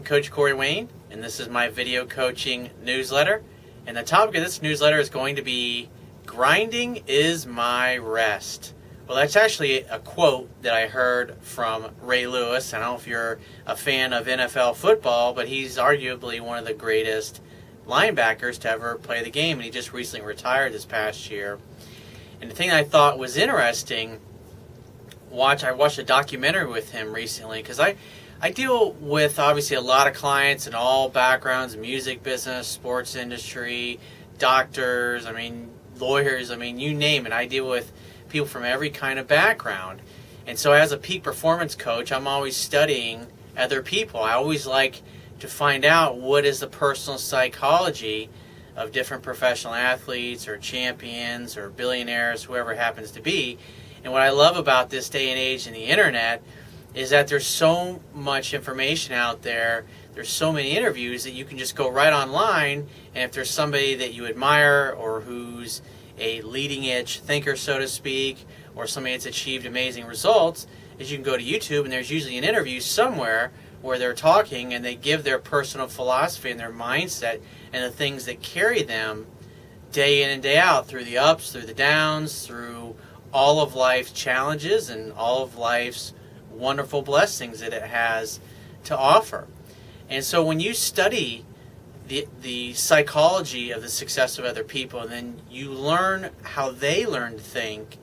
Coach Corey Wayne, and this is my video coaching newsletter. And the topic of this newsletter is going to be grinding is my rest. Well, that's actually a quote that I heard from Ray Lewis. I don't know if you're a fan of NFL football, but he's arguably one of the greatest linebackers to ever play the game, and he just recently retired this past year. And the thing I thought was interesting, I watched a documentary with him recently, because I deal with obviously a lot of clients in all backgrounds, music business, sports industry, doctors, lawyers, you name it. I deal with people from every kind of background. And so as a peak performance coach, I'm always studying other people. I always like to find out what is the personal psychology of different professional athletes or champions or billionaires, whoever it happens to be. And what I love about this day and age in the internet is that there's so much information out there, there's so many interviews that you can just go right online, and if there's somebody that you admire or who's a leading edge thinker, so to speak, or somebody that's achieved amazing results, is you can go to YouTube and there's usually an interview somewhere where they're talking and they give their personal philosophy and their mindset and the things that carry them day in and day out through the ups, through the downs, through all of life's challenges and all of life's wonderful blessings that it has to offer. And so when you study the psychology of the success of other people, and then you learn how they learn to think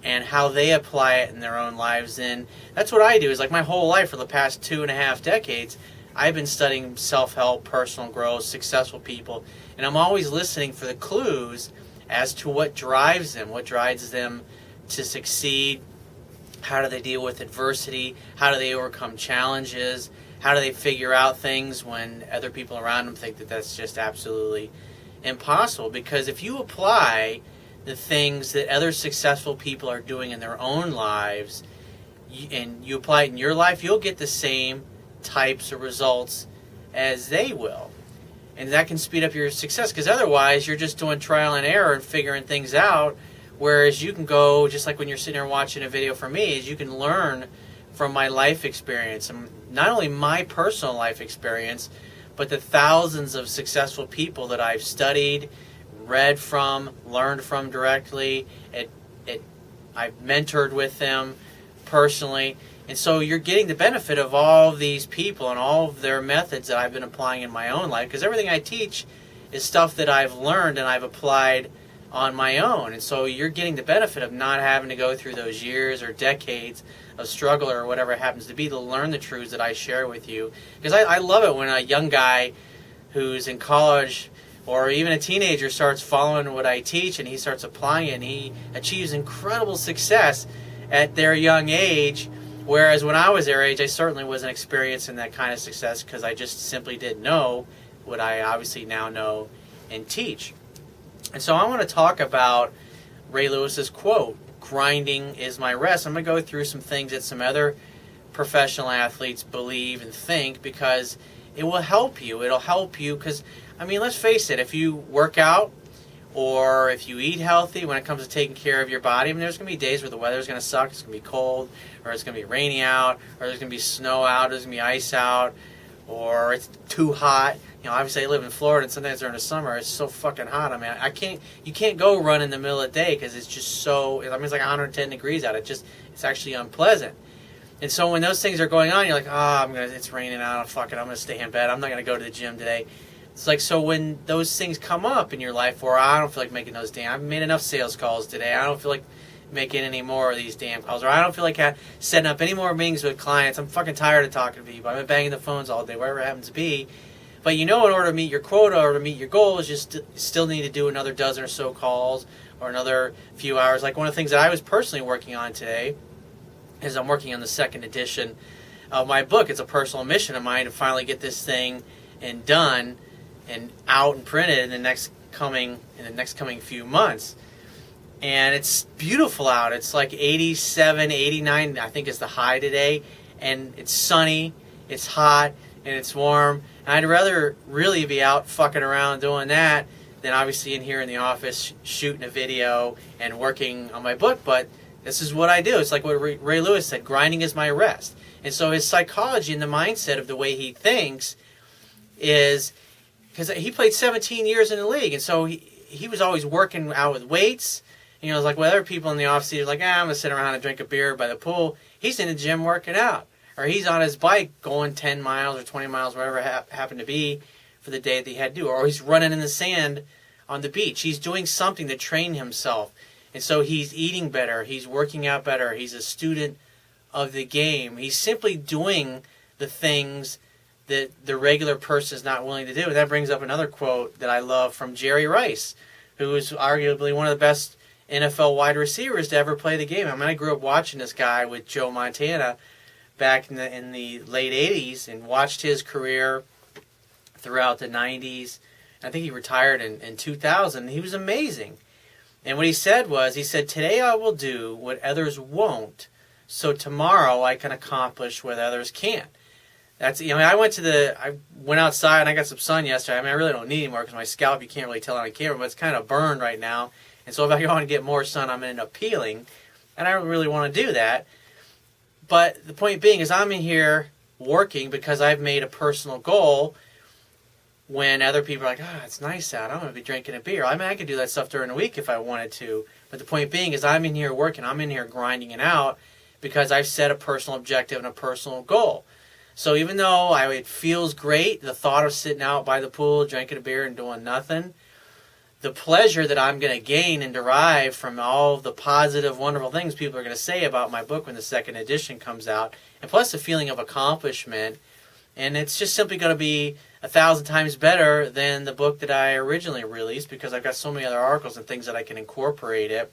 and how they apply it in their own lives, and that's what I do. Is like my whole life for the past 2.5 decades, I've been studying self-help, personal growth, successful people, and I'm always listening for the clues as to what drives them to succeed. How do they deal with adversity? How do they overcome challenges? How do they figure out things when other people around them think that that's just absolutely impossible? Because if you apply the things that other successful people are doing in their own lives, and you apply it in your life, you'll get the same types of results as they will. And that can speed up your success, because otherwise you're just doing trial and error and figuring things out. Whereas you can go, just like when you're sitting there watching a video from me, is you can learn from my life experience, and not only my personal life experience, but the thousands of successful people that I've studied, read from, learned from directly. I've mentored with them personally. And so you're getting the benefit of all of these people and all of their methods that I've been applying in my own life, because everything I teach is stuff that I've learned and I've applied on my own. And so you're getting the benefit of not having to go through those years or decades of struggle or whatever it happens to be to learn the truths that I share with you. Because I love it when a young guy who's in college or even a teenager starts following what I teach and he starts applying it, and he achieves incredible success at their young age. Whereas when I was their age, I certainly wasn't experiencing that kind of success, because I just simply didn't know what I obviously now know and teach. And so I want to talk about Ray Lewis's quote, grinding is my rest. I'm going to go through some things that some other professional athletes believe and think, because it will help you. It'll help you because, let's face it, if you work out or if you eat healthy when it comes to taking care of your body, there's going to be days where the weather's going to suck, it's going to be cold, or it's going to be rainy out, or there's going to be snow out, there's going to be ice out, or it's too hot. Obviously I live in Florida, and sometimes during the summer it's so fucking hot. You can't go run in the middle of the day because it's just so, it's like 110 degrees out. It's actually unpleasant. And so when those things are going on, you're like, it's raining out, fuck it, I'm going to stay in bed, I'm not going to go to the gym today. It's like, so when those things come up in your life, or I don't feel like making those I've made enough sales calls today, I don't feel like making any more of these damn calls, or I don't feel like setting up any more meetings with clients, I'm fucking tired of talking to people, I've been banging the phones all day, whatever it happens to be. But in order to meet your quota or to meet your goals, you still need to do another dozen or so calls or another few hours. Like one of the things that I was personally working on today is I'm working on the second edition of my book. It's a personal mission of mine to finally get this thing and done and out and printed in the next coming few months. And it's beautiful out. It's like 87, 89, I think is the high today. And it's sunny, it's hot, and it's warm. And I'd rather really be out fucking around doing that than obviously in here in the office shooting a video and working on my book. But This is what I do. It's like what Ray Lewis said, grinding is my rest. And so his psychology and the mindset of the way he thinks is, because he played 17 years in the league, and so he was always working out with weights. You know, it's like with other people in the off-season, like, I'm going to sit around and drink a beer by the pool. He's in the gym working out. Or he's on his bike going 10 miles or 20 miles, whatever it happened to be for the day that he had to do. Or he's running in the sand on the beach. He's doing something to train himself. And so he's eating better. He's working out better. He's a student of the game. He's simply doing the things that the regular person is not willing to do. And that brings up another quote that I love from Jerry Rice, who is arguably one of the best NFL wide receivers to ever play the game. I mean, I grew up watching this guy with Joe Montana back in the late 80s and watched his career throughout the 90s. I think he retired in 2000. He was amazing. And what he said was, today I will do what others won't, so tomorrow I can accomplish what others can't. That's, you know, I went outside and I got some sun yesterday. I mean, I really don't need any more because my scalp, you can't really tell on the camera, but it's kind of burned right now. And so if I want to get more sun, I'm going to end up peeling. And I don't really want to do that. But the point being is I'm in here working because I've made a personal goal when other people are like, it's nice out. I'm going to be drinking a beer. I mean, I could do that stuff during the week if I wanted to. But the point being is I'm in here working. I'm in here grinding it out because I've set a personal objective and a personal goal. So even though it feels great, the thought of sitting out by the pool, drinking a beer and doing nothing, the pleasure that I'm going to gain and derive from all of the positive, wonderful things people are going to say about my book when the second edition comes out, and plus the feeling of accomplishment, and it's just simply going to be 1,000 times better than the book that I originally released because I've got so many other articles and things that I can incorporate it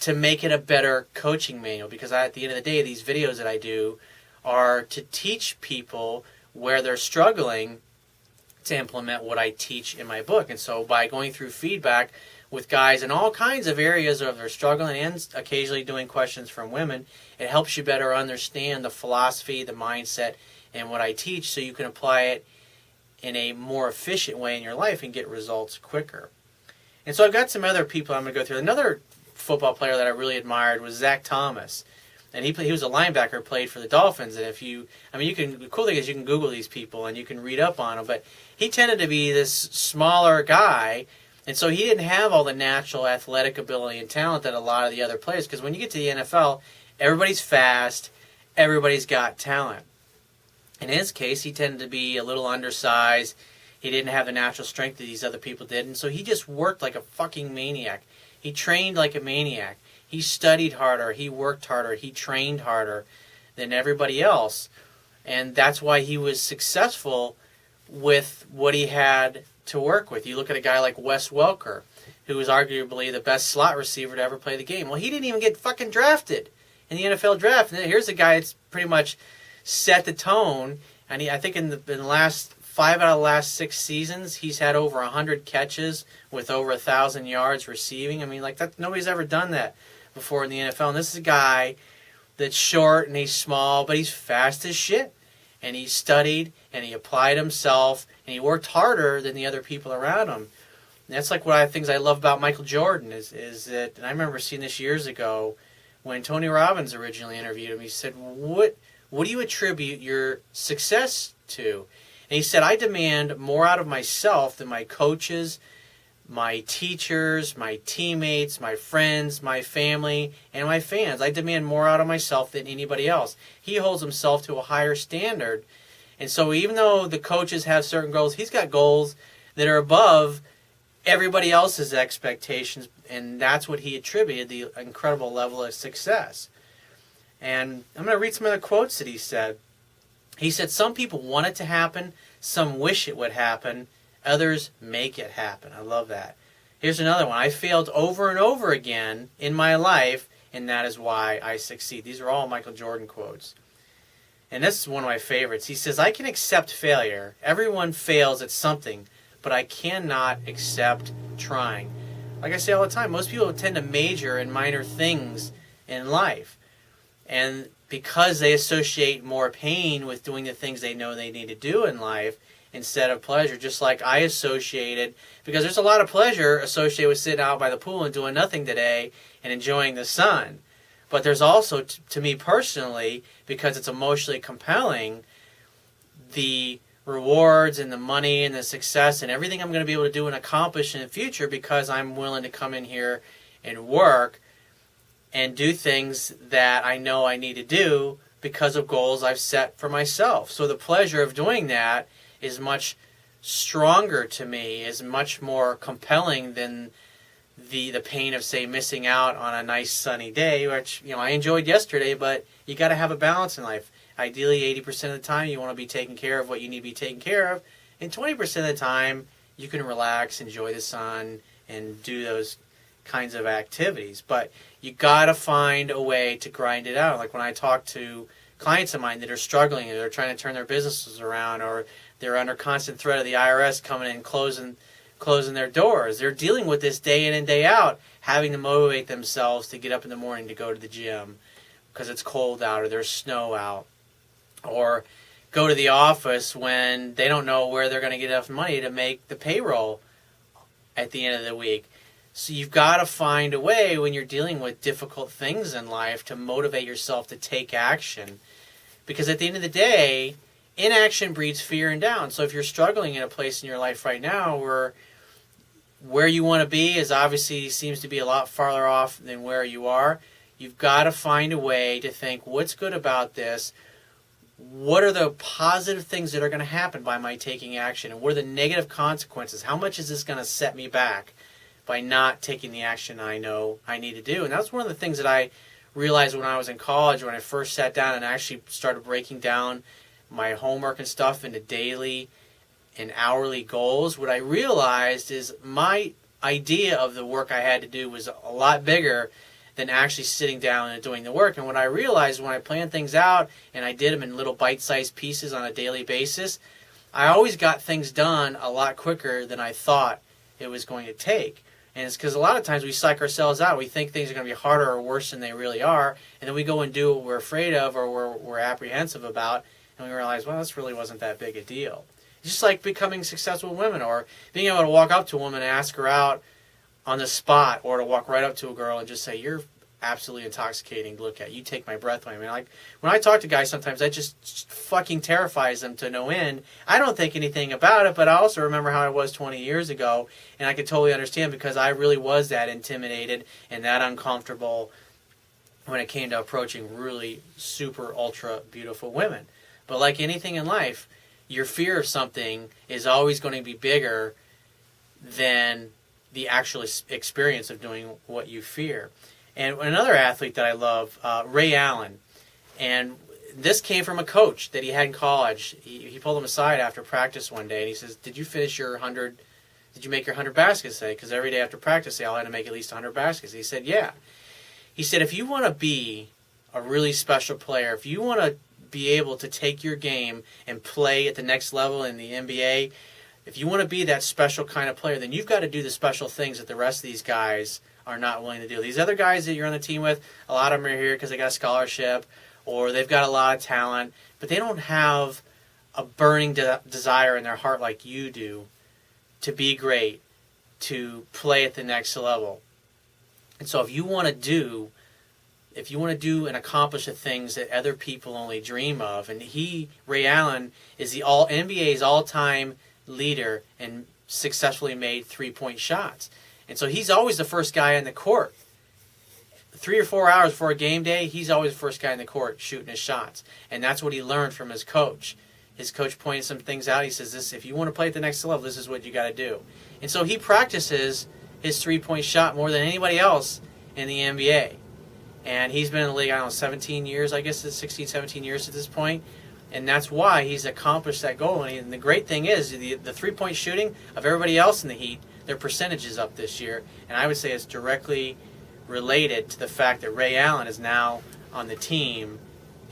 to make it a better coaching manual, because at the end of the day, these videos that I do are to teach people where they're struggling to implement what I teach in my book. And so by going through feedback with guys in all kinds of areas of their struggling and occasionally doing questions from women, it helps you better understand the philosophy, the mindset, and what I teach so you can apply it in a more efficient way in your life and get results quicker. And so I've got some other people I'm going to go through. Another football player that I really admired was Zach Thomas. And he was a linebacker, played for the Dolphins. And the cool thing is you can Google these people and you can read up on them. But he tended to be this smaller guy, and so he didn't have all the natural athletic ability and talent that a lot of the other players. Because when you get to the NFL, everybody's fast, everybody's got talent. In his case, he tended to be a little undersized. He didn't have the natural strength that these other people did, and so he just worked like a fucking maniac. He trained like a maniac. He studied harder, he worked harder, he trained harder than everybody else. And that's why he was successful with what he had to work with. You look at a guy like Wes Welker, who was arguably the best slot receiver to ever play the game. Well, he didn't even get fucking drafted in the NFL draft. And here's a guy that's pretty much set the tone. And I think in the last 5 out of the last 6 seasons, he's had over 100 catches with over 1,000 yards receiving. I mean, like that, nobody's ever done that before in the NFL. And this is a guy that's short and he's small, but he's fast as shit. And he studied and he applied himself and he worked harder than the other people around him. And that's like one of the things I love about Michael Jordan is that, and I remember seeing this years ago when Tony Robbins originally interviewed him. He said, what do you attribute your success to? And he said, I demand more out of myself than my coaches, my teachers, my teammates, my friends, my family, and my fans. I demand more out of myself than anybody else. He holds himself to a higher standard. And so even though the coaches have certain goals, he's got goals that are above everybody else's expectations, and that's what he attributed the incredible level of success. And I'm going to read some of the quotes that he said. He said, some people want it to happen, some wish it would happen, others make it happen. I love that. Here's another one. I failed over and over again in my life, and that is why I succeed. These are all Michael Jordan quotes. And this is one of my favorites. He says, I can accept failure. Everyone fails at something, but I cannot accept trying. Like I say all the time, most people tend to major in minor things in life. And because they associate more pain with doing the things they know they need to do in life instead of pleasure, just like I associated, because there's a lot of pleasure associated with sitting out by the pool and doing nothing today and enjoying the sun. But there's also, to me personally, because it's emotionally compelling, the rewards and the money and the success and everything I'm going to be able to do and accomplish in the future, because I'm willing to come in here and work and do things that I know I need to do because of goals I've set for myself. So the pleasure of doing that is much stronger to me, is much more compelling than the pain of, say, missing out on a nice sunny day, which, I enjoyed yesterday, but you got to have a balance in life. Ideally, 80% of the time you want to be taking care of what you need to be taken care of, and 20% of the time you can relax, enjoy the sun, and do those kinds of activities. But you got to find a way to grind it out. Like when I talk to clients of mine that are struggling, and they're trying to turn their businesses around, or they're under constant threat of the IRS coming in and closing their doors. They're dealing with this day in and day out, having to motivate themselves to get up in the morning to go to the gym because it's cold out or there's snow out, or go to the office when they don't know where they're going to get enough money to make the payroll at the end of the week. So you've got to find a way when you're dealing with difficult things in life to motivate yourself to take action. Because at the end of the day, inaction breeds fear and doubt. So if you're struggling in a place in your life right now where you want to be is obviously seems to be a lot farther off than where you are, you've got to find a way to think, what's good about this? What are the positive things that are going to happen by my taking action? And what are the negative consequences? How much is this going to set me back by not taking the action I know I need to do? And that's one of the things that I realized when I was in college, when I first sat down and actually started breaking down my homework and stuff into daily and hourly goals. What I realized is my idea of the work I had to do was a lot bigger than actually sitting down and doing the work. And what I realized when I planned things out and I did them in little bite-sized pieces on a daily basis, I always got things done a lot quicker than I thought it was going to take. And it's because a lot of times we psych ourselves out. We think things are going to be harder or worse than they really are, and then we go and do what we're afraid of or we're apprehensive about, and we realize, well, this really wasn't that big a deal. It's just like becoming successful women, or being able to walk up to a woman and ask her out on the spot, or to walk right up to a girl and just say, you're absolutely intoxicating to look at. You take my breath away. I mean, like, when I talk to guys sometimes, that just fucking terrifies them to no end. I don't think anything about it, but I also remember how I was 20 years ago, and I could totally understand, because I really was that intimidated and that uncomfortable when it came to approaching really super ultra beautiful women. But like anything in life, your fear of something is always going to be bigger than the actual experience of doing what you fear. And another athlete that I love, Ray Allen, and this came from a coach that he had in college. He pulled him aside after practice one day, and he says, did you make your 100 baskets today? Because every day after practice, they all had to make at least 100 baskets. And he said, yeah. He said, if you want to be a really special player, if you want to be able to take your game and play at the next level in the NBA, if you want to be that special kind of player, then you've got to do the special things that the rest of these guys are not willing to do. These other guys that you're on the team with, a lot of them are here because they got a scholarship or they've got a lot of talent, but they don't have a burning desire in their heart like you do to be great, to play at the next level. And so if you want to do and accomplish the things that other people only dream of, and Ray Allen, is the NBA's all-time leader and successfully made three-point shots. And so he's always the first guy on the court. 3 or 4 hours before a game day, he's always the first guy in the court shooting his shots. And that's what he learned from his coach. His coach pointed some things out. He says, "This, if you want to play at the next level, this is what you got to do." And so he practices his three-point shot more than anybody else in the NBA. And he's been in the league, 17 years, I guess it's 16, 17 years at this point. And that's why he's accomplished that goal. And the great thing is, the three-point shooting of everybody else in the Heat, their percentage is up this year. And I would say it's directly related to the fact that Ray Allen is now on the team,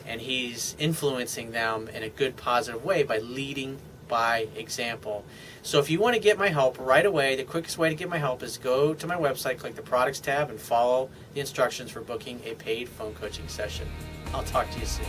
and he's influencing them in a good, positive way by leading by example. So if you want to get my help right away, the quickest way to get my help is go to my website, click the products tab, and follow the instructions for booking a paid phone coaching session. I'll talk to you soon.